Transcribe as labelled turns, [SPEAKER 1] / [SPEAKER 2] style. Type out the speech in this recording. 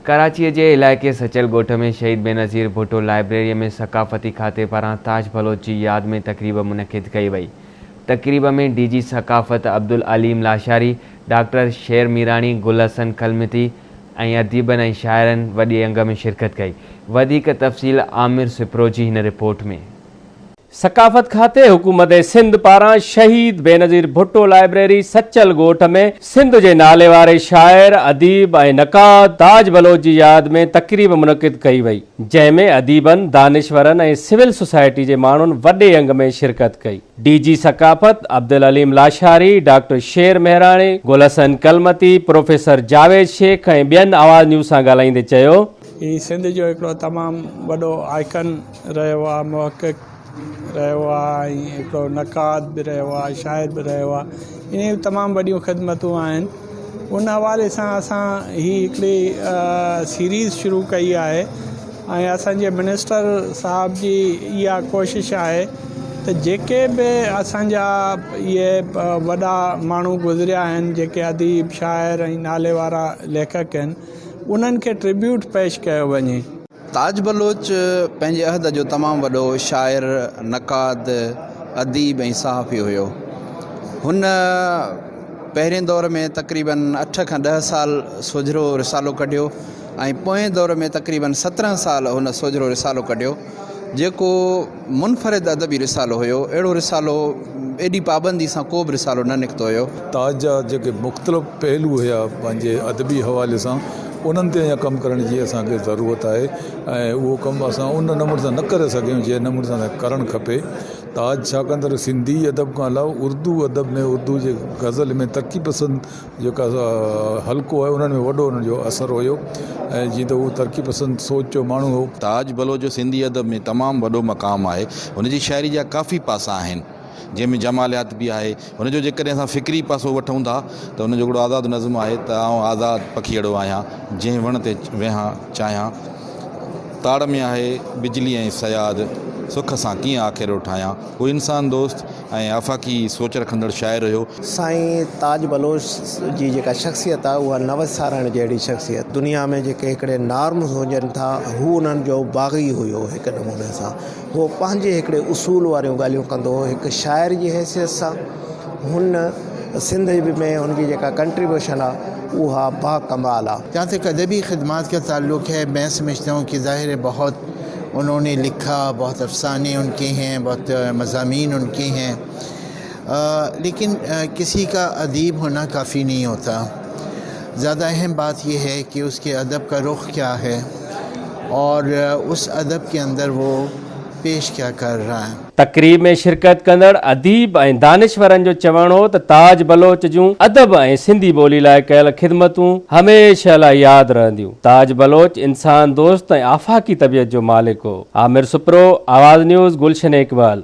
[SPEAKER 1] कराची के इलाइक़े सचल ॻोठ में शहीद बेनज़ीर भुट्टो लाइब्रेरी में सकाफ़ती खाते पारां ताज बलोच की याद में तकरीब मुनक़िद कई वई। तकरीब में DG सकाफ़त अब्दुल अलीम लाशारी, डॉक्टर शेर मीरानी, गुल हसन कलमती ऐं अदीबनि ऐं शाइरनि वॾे अंग में शिरकत कई। वधीक तफ़सील आमिर सिप्रो जी हिन रिपोर्ट में।
[SPEAKER 2] सकाफ़त खाते हुकूमत सिंध पारां शहीद बेनज़ीर भुट्टो लाइब्रेरी सचल ॻोठ में सिंध जे नाले वारे शाइर, अदीब ऐं नक़ाद ताज बलोच जी याद में तकरीब मुनक़िद कई वई, जंहिंमें अदीबनि, दानिशवरनि ऐं सिविल सोसाइटी जे माण्हुनि वॾे अंग में शिरकत कई। DG सकाफ़त अब्दुल अलीम लाशारी, डॉक्टर शेर मेहराणी, गुल हसन कलमती, प्रोफेसर जावेद शेख ऐं ॿियनि आवाज़ न्यूज़ सां ॻाल्हाईंदे चयो,
[SPEAKER 3] ही सिंध जो हिकिड़ो तमामु वॾो आइकन रहियो आहे, मुहक़िक़ रहियो आहे, ऐं हिकिड़ो नक़ाद बि रहियो आहे, शाइर बि रहियो आहे। इन तमामु वॾियूं ख़िदमतूं आहिनि। उन हवाले सां असां हिकिड़ी सीरीज़ शुरू कई आहे ऐं असांजे मिनिस्टर साहब जी इहा कोशिश आहे त जेके बि असांजा इहे वॾा माण्हू गुज़रिया आहिनि, जेके अदीब, शाइर ऐं नाले वारा लेखक आहिनि, उन्हनि खे ट्रिब्यूट पेश कयो वञे।
[SPEAKER 4] ताज बलोच पंहिंजे अहद जो तमामु वॾो शाइर, नक़ाद, अदीब ऐं सहाफ़ी हुयो। हुन पहिरें दौर में तक़रीबन 8 खां 10 साल सोझरो रिसालो कढियो ऐं पोएं दौर में तक़रीबन 17 साल हुन सोझरो रिसालो कढियो, जेको मुनफ़रिद अदबी रिसालो हुयो। अहिड़ो रिसालो एॾी पाबंदी सां को बि रिसालो न निकितो हुयो।
[SPEAKER 5] ताज जा जेके मुख़्तलिफ़ पहलू हुया पंहिंजे अदबी हवाले सां, उन्हनि ते अञा कमु करण जी असांखे ज़रूरत आहे ऐं उहो कमु असां उन नमूने सां न करे सघूं जंहिं नमूने सां करणु खपे। ताज छाकाणि त सिंधी अदब खां अलावा उर्दू अदब में, उर्दू जे गज़ल में तरक़ी पसंद जेका हल्को आहे, उन्हनि में वॾो उन्हनि जो असरु हुयो ऐं जीअं त उहो तरक़ी पसंद सोच जो माण्हू हो।
[SPEAKER 6] ताज बलोच जो सिंधी अदब में तमामु वॾो मक़ाम आहे। हुनजी शाइरी जा काफ़ी पासा आहिनि, जंहिंमें जमालियात बि आहे। हुनजो जेकॾहिं असां फ़िक्री पासो वठूं था त हुनजो हिकिड़ो आज़ादु नज़्म आहे त आउं आज़ादु पखीअड़ो आहियां, जंहिं वण ते वेहां चाहियां, ताड़ में आहे बिजली ऐं सयाद, सुख सां कीअं आख़िर ठाहियां। उहो इंसान दोस्त ऐं आफ़ाक़ी सोच रखंदड़ शाइर हुयो।
[SPEAKER 7] साईं ताज बलोच जी जेका शख़्सियत आहे उहा न विसारण जहिड़ी शख़्सियत। दुनिया में जेके हिकिड़े नॉर्म्स हुजनि था, हू उन्हनि जो बाग़ी हुयो। हिकु नमूने सां उहो पंहिंजे हिकिड़े उसूल वारियूं ॻाल्हियूं कंदो हो। हिकु शाइर जी हैसियत सां हुन सिंध में उनकी जेका कंट्रीब्यूशन आहे उहा बाकमाल आहे।
[SPEAKER 8] जहाँ तक अदबी ख़िदमत का ताल्लुक़ है, मैं समझता हूँ कि ज़ाहिर है बहुत उन्होंने लिखा, बहुत अफ़साने उनके हैं, बहुत मज़ामीन उनके हैं, लेकिन किसी का अदीब होना काफ़ी नहीं होता। ज़्यादा अहम बात यह है कि उसके अदब का रुख क्या है और उस अदब के अंदर वो पेश क्या कर रहा है।
[SPEAKER 2] तकरीब में शिरकत कंदड़ अदीब ऐं दानिशवरनि जो चवणो हो त ताज बलोच जूं अदब ऐं सिंधी ॿोली लाइ कयल ख़िदमतूं हमेशह लाइ यादि रहंदियूं। ताज बलोच इंसान दोस्त ऐं आफ़ाक़ी तबियत जो मालिक हो। आमिर सिप्रो, आवाज़ न्यूज़, गुलशन इकबाल।